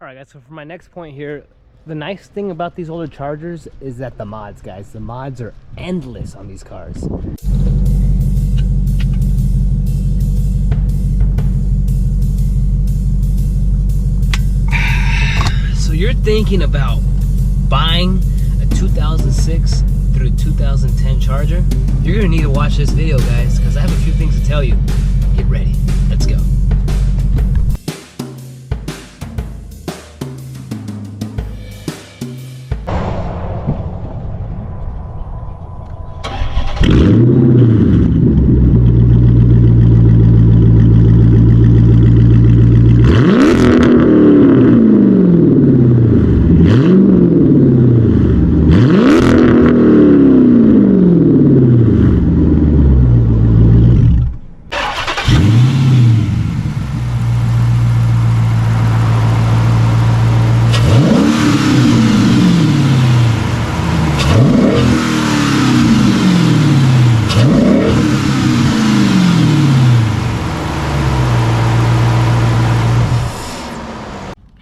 All right, guys, so for my next point here, the nice thing about these older Chargers is that the mods, guys, the mods are endless on these cars. So you're thinking about buying a 2006 through 2010 Charger? You're gonna need to watch this video, guys, because I have a few things to tell you. Get ready, let's go.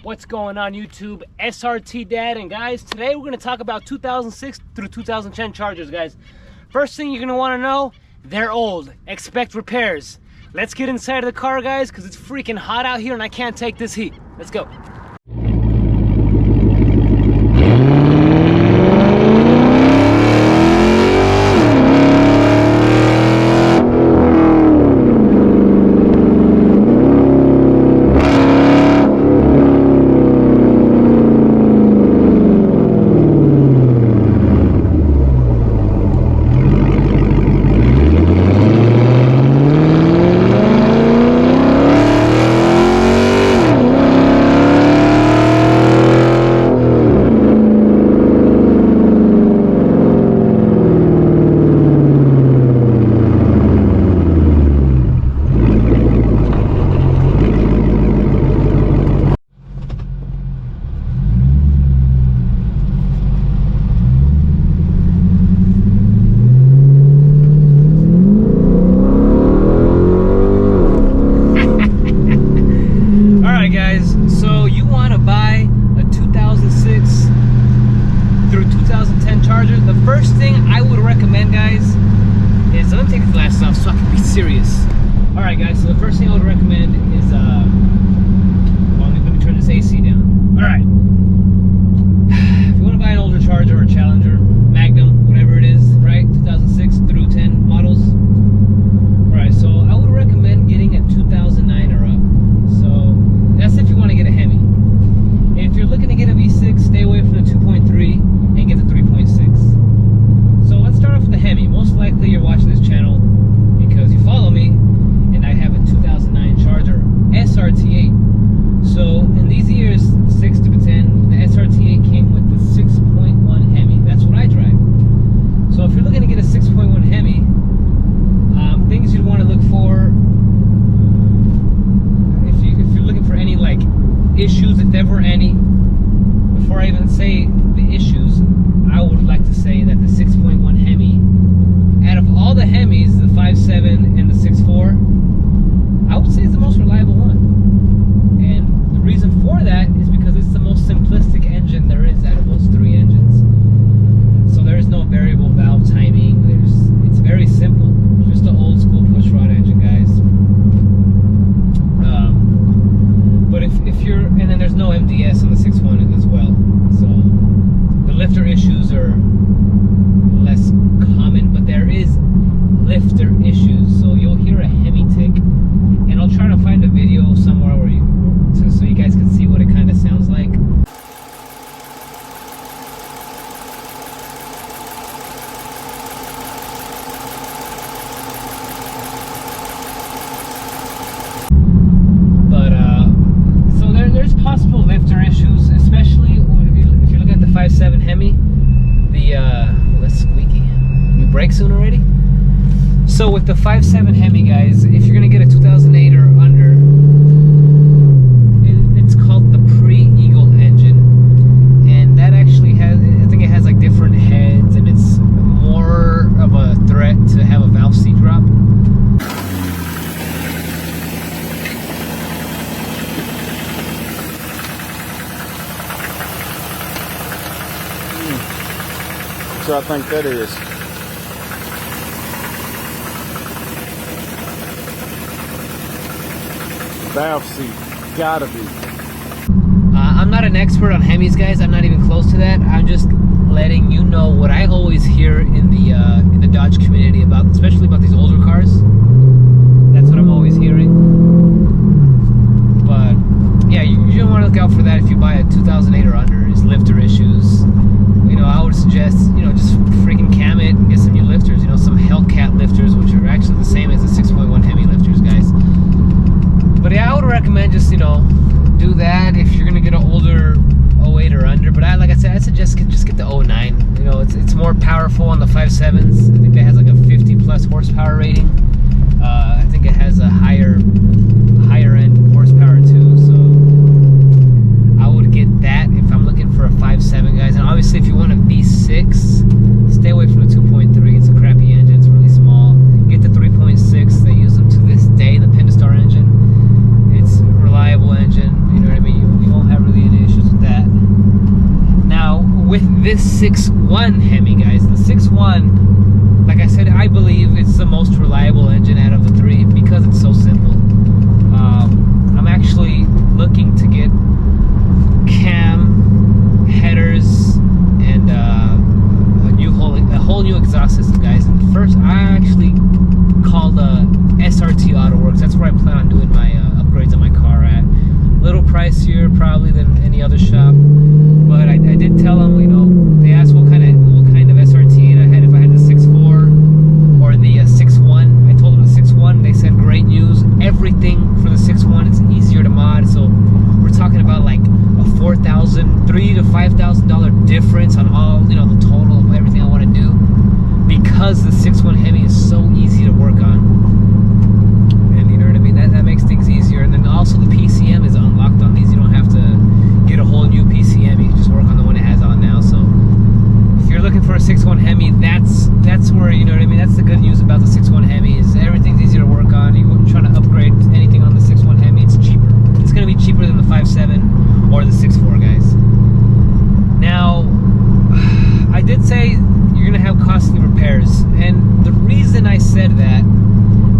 What's going on YouTube? SRT Dad, and guys, today we're going to talk about 2006 through 2010 Chargers, guys. First thing you're going to want to know, they're old. Expect repairs. Let's get inside of the car, guys, because it's freaking hot out here and I can't take this heat. Let's go. Guys, so you want to buy a 2006 through 2010 Charger. The first thing I would recommend, guys, is let me take the glasses off so I can be serious. All right, guys, so the first thing I would recommend is well, let me turn this AC down. All right, if you want to buy an older Charger or Challenger, Magnum, whatever it is, right, 2006 through 10 models. All right, so I would recommend getting a 2009 or up. So that's if you want to get a HEMI. If you're looking to get a V6, stay away from the 2.3 and get the 3.6. So let's start off with the HEMI. Most likely you're watching this channel because you follow me, and I have a 2009 Charger SRT8. So in these years, 6 to 10, the SRT8 came with the 6.1 HEMI. That's what I drive. So if you're looking to get a 6.1 HEMI, things you'd want to look for, for any like issues, if ever any. Before I even say the issues, I would like to say that the 6.1 HEMI, out of all the HEMIs, the 5.7 and the 6.4, I would say it's the most reliable one. And the reason for that is because it's the most simplistic engine there is out of those three engines. So there is no variable valve timing. It's very simple. Just an old school pushrod engine, guys. But if you're, and then there's no MDS on the 6.1 as well, so the lifter issues are less common, but there is lifter issues, so you'll hear a HEMI tick, and I'll try to find a video somewhere where so you guys can see what it kind of sounds like. Possible lifter issues, especially if you're looking at the 5.7 HEMI. The that's squeaky. New brake soon already. So with the 5.7 HEMI, guys, if you're gonna get a 2008 or under, it's called the pre-Eagle engine, and that actually has, I think it has like different heads, and it's more of a threat to have a valve seat drop. what y'all think that is. Valve seat, gotta be. I'm not an expert on Hemis, guys. I'm not even close to that. I'm just letting you know what I always hear in the Dodge community about, especially about these older cars. That's what I'm always hearing. But yeah, you don't want to look out for that if you buy a 2008 or under. It's lifter issues. You know, I would suggest, you know, just freaking cam it and get some new lifters. You know, some Hellcat lifters, which are actually the same as the 6.1 Hemi lifters, guys. But yeah, I would recommend just, you know, do that if you're gonna get an older 08 or under. But like I said, I suggest just get the 09. You know, it's more powerful on the 5.7s. I think it has like a 50 plus horsepower rating. I think it has a higher end horsepower too. So I would get that if I'm looking for a 5.7, guys. And obviously, if you want a V6, stay away from the 2.3. It's a crappy engine. It's really small. Get the 3.6. They use them to this day. The Pentastar engine. It's a reliable engine. You know what I mean? You won't have really any issues with that. Now, with this 6.1 Hemi, guys, the 6.1, like I said, I believe it's the most reliable engine out of the three because it's so simple. I'm actually looking to get cam, headers, and a whole new exhaust system, guys. And first, I actually called SRT AutoWorks. That's where I plan on doing my upgrades on my car at. A little pricier probably than any other shop, but I did tell them, you know, they asked what kind of SRT I had, if I had the 6.4 or the 6.1. I told them the 6.1. They said great news. Everything for the 6.1 is easier to mod. So we're talking about like a $3,000 to $5,000 difference on all, you know, the total of everything I want to do, because the 6.1 Hemi is so easy to work on. And you know what I mean? That makes things easier. And then also the PCM is unlocked on these. You don't have to get a whole new PCM. You can just work on the one it has on now. So if you're looking for a 6.1 Hemi, that's where, you know what I mean? That's the good news about the 6.1 Hemi, is everything's easier to work on. You're trying to upgrade anything on the 6.1 Hemi, it's cheaper. It's going to be cheaper than the 5.7 or the 6.4, guys. Now, I did say you're going to have costly repairs, and the reason I said that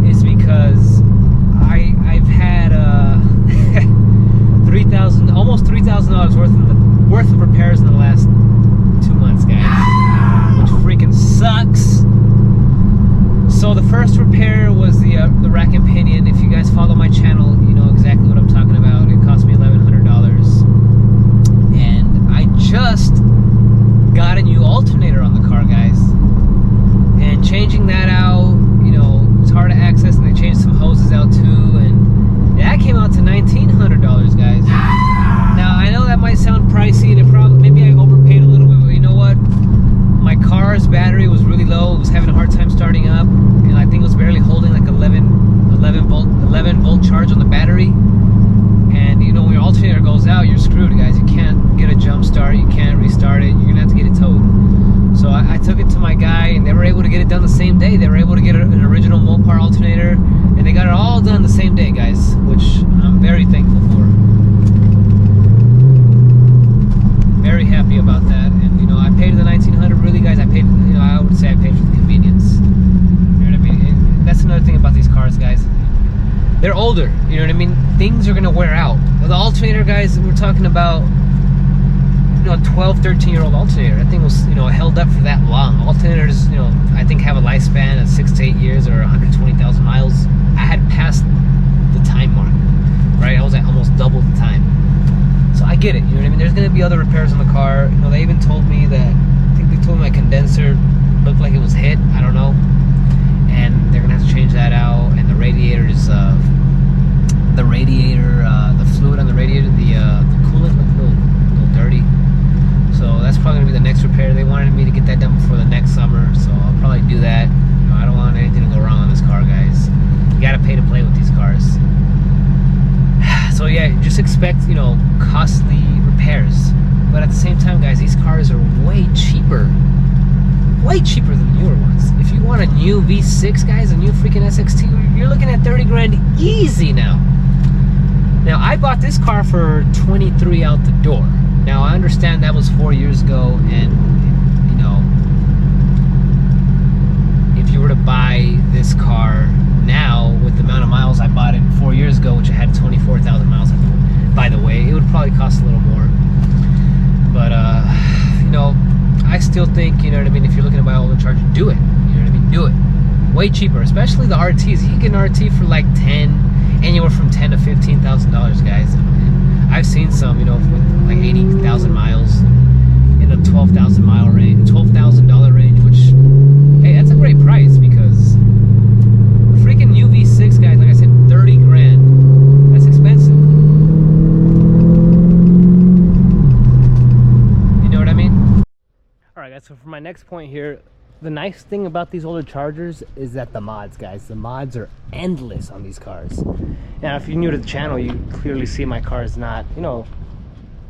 is because I've had almost $3,000 worth of repairs in the last 2 months, guys, which freaking sucks. So the first repair was the rack and pinion. If you guys follow my channel, you know exactly what I'm talking about. It cost me $1,100, and I just got a new alternator on the car, guys. And changing that out, you know, it's hard to access, and they changed some hoses out too, and that came out to $1,900, guys. Now I know that might sound pricey, and maybe I overpaid a little bit, but you know what? My car's battery was really low. It was having a hard time starting up, and I think it was barely holding like 11 volt charge on the battery. And you know, when your alternator goes out, you're screwed, guys. You can't get a jump start. You can't restart it. You're gonna have to get it towed. So I took it to my guy, and they were able to get it done the same day. They were able to get an original Mopar alternator, and they got it all done the same day, guys, which I'm very thankful for. Very happy about that. And you know, I paid the $1,900. Really, guys, I paid, you know, I would say I paid for the convenience. You know what I mean? And that's another thing about these cars, guys. They're older. You know what I mean? Things are gonna wear out. The alternator, guys, we're talking about, you know, a 12, 13-year-old alternator. That thing was, you know, held up for that long. Alternators, you know, I think have a lifespan of 6 to 8 years or 120,000 miles. I had passed the time mark, right? I was at almost double the time. So I get it, you know what I mean? There's gonna be other repairs on the car. You know, they even told me that, I think they told me my condenser looked like it was hit. I don't know. And they're gonna have to change that out. And the radiators, the fluid on the radiator, the coolant looked a little dirty. So that's probably gonna be the next repair. They wanted me to get that done before the next summer, so I'll probably do that. You know, I don't want anything to go wrong on this car, guys. You gotta pay to play with these cars. So yeah, just expect, you know, costly repairs. But at the same time, guys, these cars are way cheaper than newer ones. If you want a new V6, guys, a new freaking SXT, you're looking at 30 grand easy now. Now, I bought this car for 23 out the door. Now, I understand that was 4 years ago, and, you know, were to buy this car now with the amount of miles I bought it 4 years ago, which I had 24,000 miles, by the way, it would probably cost a little more. But you know, I still think, you know what I mean, if you're looking to buy an older Charger, do it. You know what I mean? Do it. Way cheaper, especially the RTs. You can get an RT for like anywhere from $10,000 to $15,000, guys. I've seen some, you know, with like 80,000 miles in the $12,000 range, $12,000 range, which, hey, that's a great price because the freaking UV6, guys, like I said, 30 grand. That's expensive. You know what I mean? All right, guys, so for my next point here, the nice thing about these older Chargers is that the mods, guys, the mods are endless on these cars. Now, if you're new to the channel, you clearly see my car is not, you know,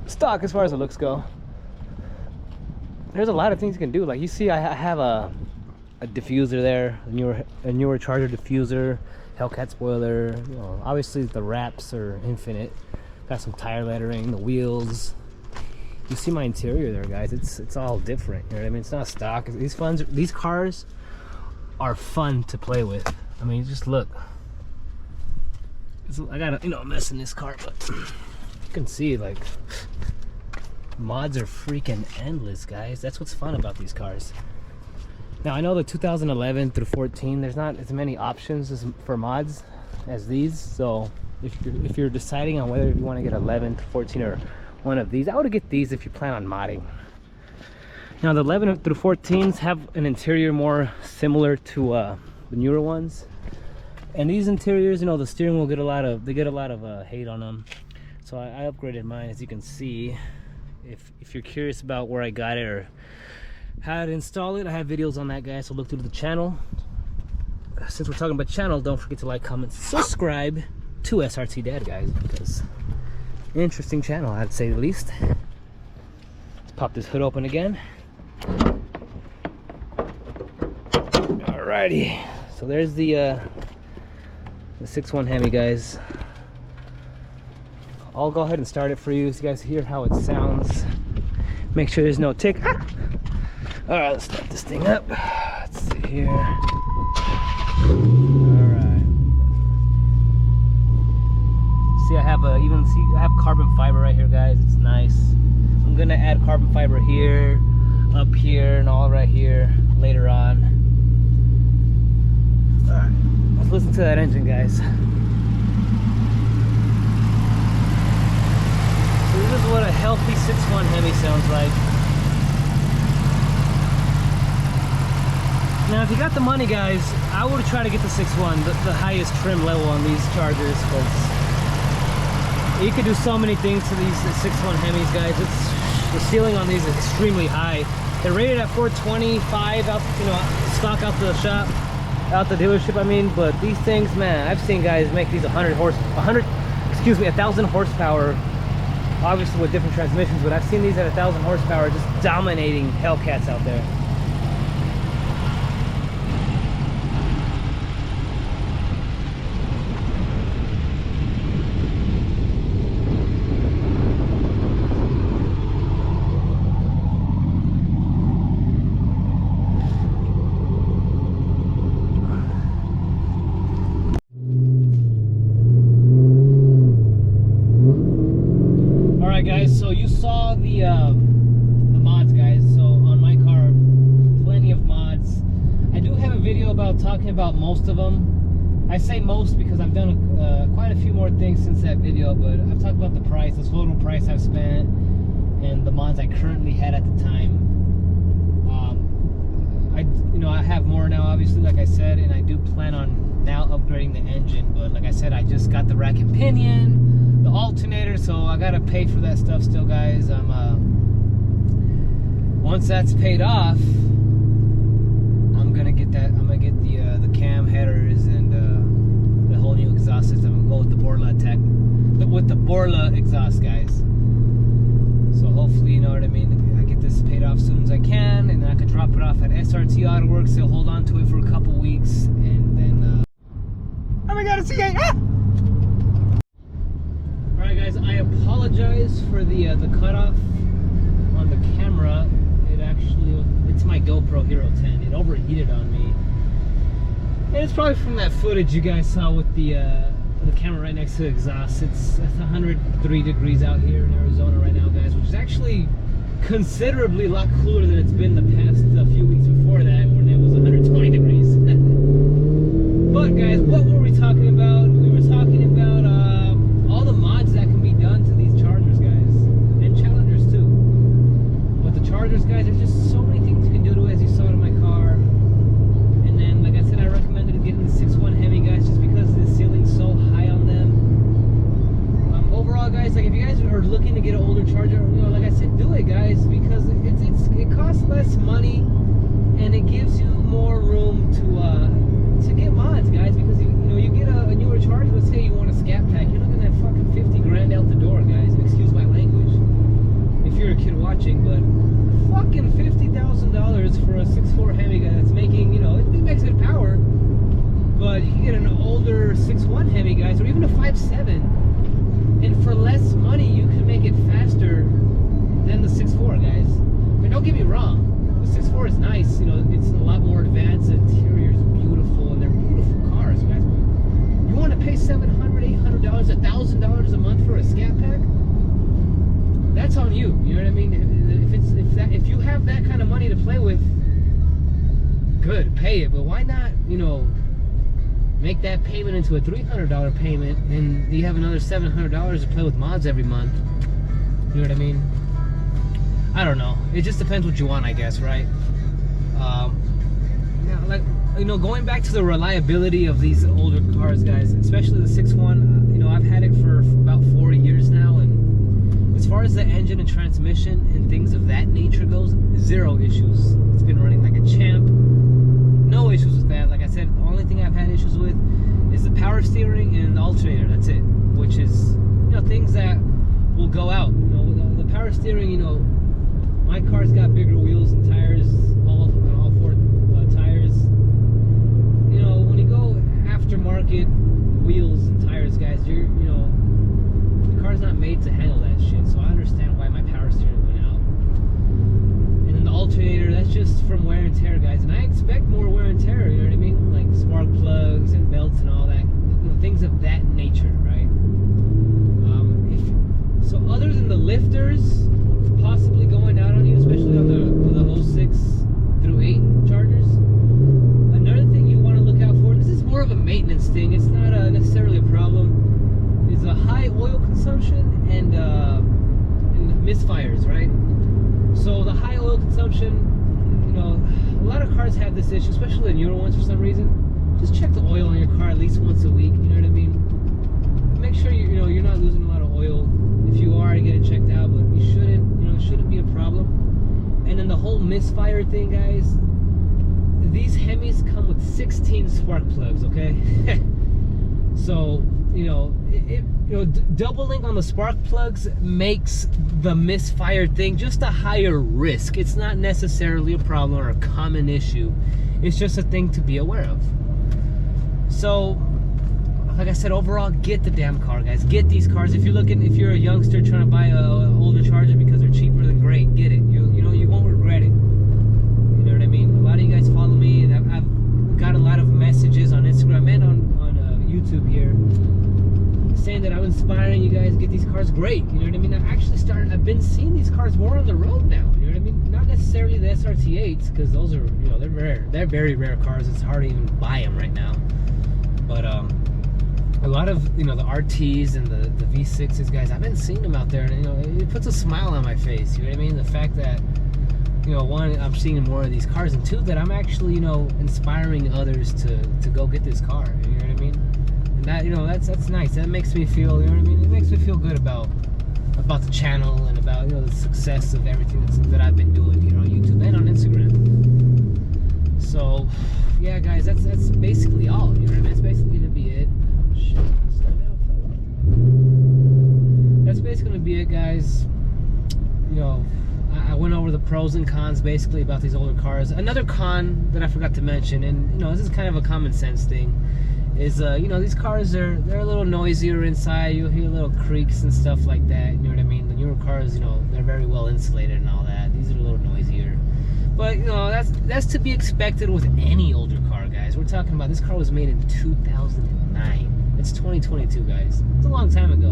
stock as far as the looks go. There's a lot of things you can do. Like you see, I have a diffuser there, a newer Charger diffuser, Hellcat spoiler. You know, obviously the wraps are infinite. Got some tire lettering, the wheels. You see my interior there, guys. It's all different. You know what I mean? It's not stock. These cars are fun to play with. I mean, just look. I got a mess in this car, but you can see like mods are freaking endless, guys. That's what's fun about these cars. Now I know the 2011 through 14, there's not as many options for mods as these. So if you're deciding on whether you want to get 11 to 14 or one of these, I would get these if you plan on modding. Now the 11 through 14s have an interior more similar to the newer ones, and these interiors, you know, the steering wheel get a lot of hate on them. So I upgraded mine, as you can see. If you're curious about where I got it or how to install it, I have videos on that, guys, so look through the channel. Since we're talking about channel, don't forget to like, comment, subscribe to SRT Dad, guys, because interesting channel, I'd say the least. Let's pop this hood open again. Alrighty, so there's the 6.1 Hemi, guys. I'll go ahead and start it for you so you guys hear how it sounds. Make sure there's no tick. Alright, let's start this thing up. Let's see here. Alright. See, I have carbon fiber right here, guys. It's nice. I'm gonna add carbon fiber here, up here, and all right here later on. Alright, let's listen to that engine, guys. So this is what a healthy 6.1 Hemi sounds like. Now, if you got the money, guys, I would try to get the 6.1, the highest trim level on these Chargers, because you could do so many things to these 6.1 Hemis, guys. The ceiling on these is extremely high. They're rated at 425 out, you know, stock out the shop, out the dealership, I mean. But these things, man, I've seen guys make these 1,000 horsepower, obviously with different transmissions. But I've seen these at 1,000 horsepower, just dominating Hellcats out there. Guys, so you saw the mods, guys. So on my car, plenty of mods. I do have a video about talking about most of them. I say most because I've done quite a few more things since that video, but I've talked about the price, the total price I've spent, and the mods I currently had at the time. I have more now, obviously, like I said, and I do plan on now upgrading the engine. But like I said, I just got the rack and pinion, the alternator, so I gotta pay for that stuff still, guys. Once that's paid off, I'm gonna get the cam headers and the whole new exhaust system. I'm gonna go with the Borla exhaust, guys. So hopefully, you know what I mean, I get this paid off as soon as I can, and then I could drop it off at SRT Auto Works. They'll hold on to it for a couple weeks, and then oh my god, it's a Alright, guys, I apologize for the cutoff on the camera. It's my GoPro Hero 10. It overheated on me. And it's probably from that footage you guys saw with the camera right next to the exhaust. It's 103 degrees out here in Arizona right now, guys, which is actually considerably a lot cooler than it's been the past few weeks before that, when it was 120 degrees. But guys, what were we talking about? We were talking about all the mods that can be done to these Chargers, guys, and Challengers too. But the Chargers, guys, there's just so many things you can do to it, as you saw in my car. And then, like I said, I recommended getting the 6.1 Hemi, guys, just because the ceiling's so high on them. Overall, guys, like if you guys are looking to get an older Charger, you know, like I said, do it, guys, because it costs less money and it gives you more room to get mods, guys. Because you get a newer Charger. Let's say you want a Scat Pack, you're looking at fucking 50 grand out the door, guys. And excuse my language if you're a kid watching, but fucking $50,000 for a 6.4 Hemi, guy, that's making, you know, it makes good power, but you can get an older 6.1 Hemi, guys, or even a 5.7, and for less money you can make it faster than the 6.4, guys. I mean, don't get me wrong, the 6.4 is nice, you know, it's a lot more advanced, the interior's beautiful, and they're beautiful cars, guys. But you want to pay $700, $800, $1,000 a month for a Scat Pack? That's on you. You know what I mean? If you have that kind of money to play with, good, pay it. But why not, you know, make that payment into a $300 payment, and you have another $700 to play with mods every month? You know what I mean? I don't know. It just depends what you want, I guess, right? Now, like, you know, going back to the reliability of these older cars, guys, especially the 6.1. You know, I've had it for about 4 years now, and as far as the engine and transmission and things of that nature goes, zero issues. It's been running like a champ. No issues with that. Like I said, the only thing I've had issues with is the power steering and the alternator. That's it. Which is, you know, things that will go out. You know, the power steering, you know, my car's got bigger wheels and tires, all 4 tires. You know, when you go aftermarket wheels and tires, guys, you know, the car's not made to handle that shit. So I understand why my power steering went out. And then the alternator, that's just from wear and tear, guys. And I expect more wear and tear, you know what I mean? Like spark plugs and belts and all that, you know, things of that nature, right? So other than the lifters possibly going out on you, especially on the 06 through 8 Chargers, another thing you want to look out for, and this is more of a maintenance thing, it's not necessarily a problem, is a high oil consumption and misfires, right? So the high oil consumption, you know, a lot of cars have this issue, especially the newer ones for some reason. Just check the oil on your car at least once a week, you know what I mean? Make sure you're not losing a lot of oil. If you are, get it checked out, but you shouldn't, you know, it shouldn't be a problem. And then the whole misfire thing, guys, these Hemis come with 16 spark plugs, okay? So, you know, doubling on the spark plugs makes the misfire thing just a higher risk. It's not necessarily a problem or a common issue. It's just a thing to be aware of. So, like I said, overall, get the damn car, guys. Get these cars. If you're a youngster trying to buy an older Charger because they're cheaper, then great, get it. You know, you won't regret it. You know what I mean? A lot of you guys follow me, and I've got a lot of messages on Instagram and on YouTube here saying that I'm inspiring you guys to get these cars. Great, you know what I mean? I've been seeing these cars more on the road now. You know what I mean? Not necessarily the SRT8s, because those are, you know, they're rare. They're very rare cars. It's hard to even buy them right now. But a lot of, you know, the RTs and the V6s, guys, I've been seeing them out there, and, you know, it puts a smile on my face. You know what I mean? The fact that, you know, one, I'm seeing more of these cars, and two, that I'm actually, you know, inspiring others to go get this car. You know what I mean? And that, you know, that's nice. That makes me feel, you know what I mean? It makes me feel good about the channel and about, you know, the success of everything that I've been doing here on YouTube and on Instagram. So, yeah, guys, that's basically all. You know what I mean? That's basically gonna be it. Shit, slow down, fella. That's basically gonna be it, guys. You know, I went over the pros and cons basically about these older cars. Another con that I forgot to mention, and, you know, this is kind of a common sense thing, is you know, these cars they're a little noisier inside. You'll hear little creaks and stuff like that. You know what I mean? The newer cars, you know, they're very well insulated and all that. These are a little noisier. But, you know, that's to be expected with any older car, guys. We're talking about, this car was made in 2009. It's 2022, guys. It's a long time ago.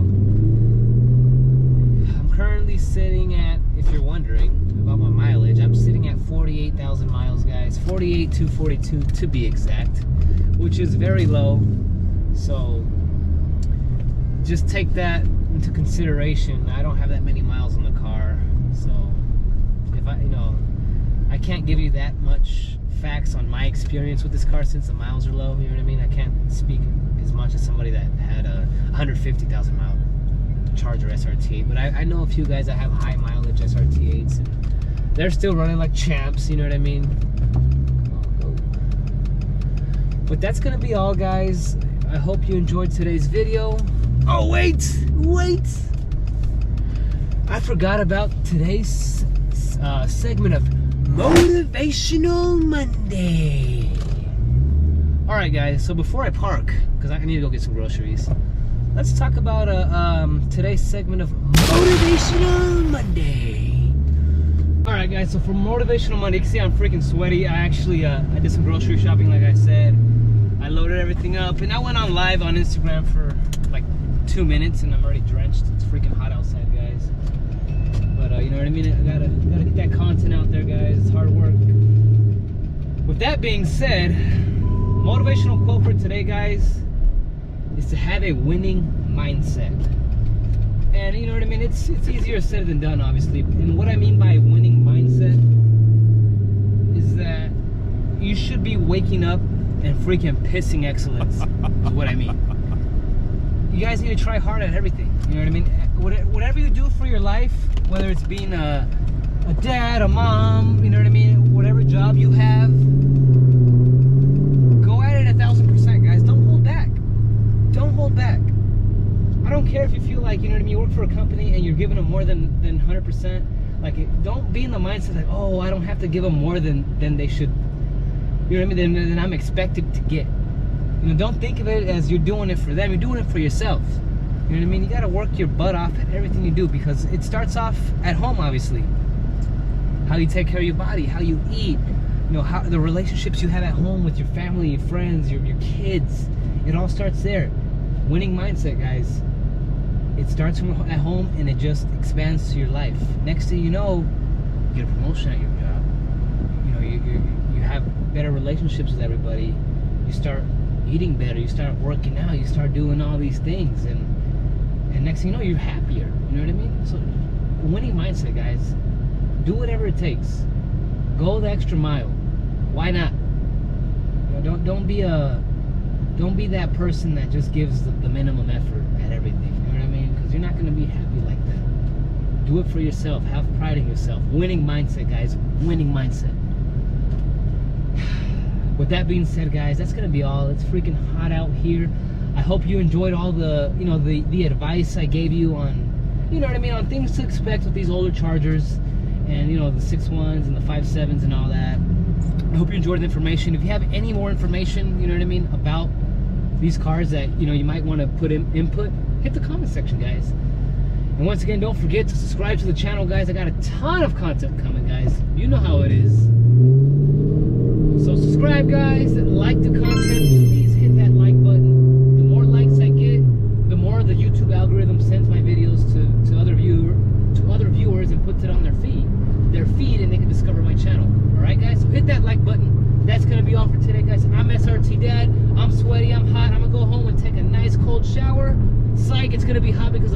I'm currently sitting at, if you're wondering about my mileage, I'm sitting at 48,000 miles, guys. 48,242 to be exact, which is very low. So just take that into consideration. I don't have that many miles on the car, so if I, you know, I can't give you that much facts on my experience with this car since the miles are low. You know what I mean? I can't speak as much as somebody that had a 150,000 mile Charger SRT8, but I know a few guys that have high mileage SRT8s, and they're still running like champs. You know what I mean? But that's gonna be all, guys. I hope you enjoyed today's video. Oh wait, I forgot about today's segment of Motivational Monday. All right, guys, so before I park, because I need to go get some groceries, let's talk about today's segment of Motivational Monday. All right, guys, so for Motivational Monday, you can see I'm freaking sweaty. I actually I did some grocery shopping, like I said. I loaded everything up, and I went on live on Instagram for like 2 minutes, and I'm already drenched. It's freaking hot outside, guys. But you know what I mean? I gotta get that content out there, guys. It's hard work. With that being said, motivational quote for today, guys, is to have a winning mindset. And you know what I mean? It's easier said than done, obviously. And what I mean by winning mindset is that you should be waking up and freaking pissing excellence, is what I mean. You guys need to try hard at everything. You know what I mean? Whatever you do for your life, whether it's being a dad, a mom, you know what I mean? Whatever job you have, go at it 1,000%, guys. Don't hold back. Don't hold back. I don't care if you feel like, you know what I mean, you work for a company and you're giving them more than 100%. Like, don't be in the mindset like, oh, I don't have to give them more than they should. You know what I mean? Then I'm expected to get. You know, don't think of it as you're doing it for them. You're doing it for yourself. You know what I mean? You got to work your butt off at everything you do, because it starts off at home, obviously. How you take care of your body, how you eat, you know, how the relationships you have at home with your family, your friends, your kids. It all starts there. Winning mindset, guys. It starts from at home, and it just expands to your life. Next thing you know, you get a promotion at your job. You know, you have better relationships with everybody. You start eating better. You start working out. You start doing all these things, and next thing you know, you're happier. You know what I mean? So, winning mindset, guys. Do whatever it takes. Go the extra mile. Why not? You know, don't be that person that just gives the minimum effort at everything. You know what I mean? Because you're not going to be happy like that. Do it for yourself. Have pride in yourself. Winning mindset, guys. Winning mindset. With that being said, guys, that's going to be all. It's freaking hot out here. I hope you enjoyed all the, you know, the advice I gave you on, you know what I mean, on things to expect with these older Chargers, and, you know, the 6.1s and the 5.7s and all that. I hope you enjoyed the information. If you have any more information, you know what I mean, about these cars that, you know, you might want to put in input, hit the comment section, guys. And once again, don't forget to subscribe to the channel, guys. I got a ton of content coming, guys. You know how it is. So subscribe, guys. Like the content. Please hit that like button. The more likes I get, the more the YouTube algorithm sends my videos to other viewers and puts it on their feed, and they can discover my channel. All right, guys. So hit that like button. That's gonna be all for today, guys. I'm SRT Dad. I'm sweaty. I'm hot. I'm gonna go home and take a nice cold shower. Psych, it's gonna be hot because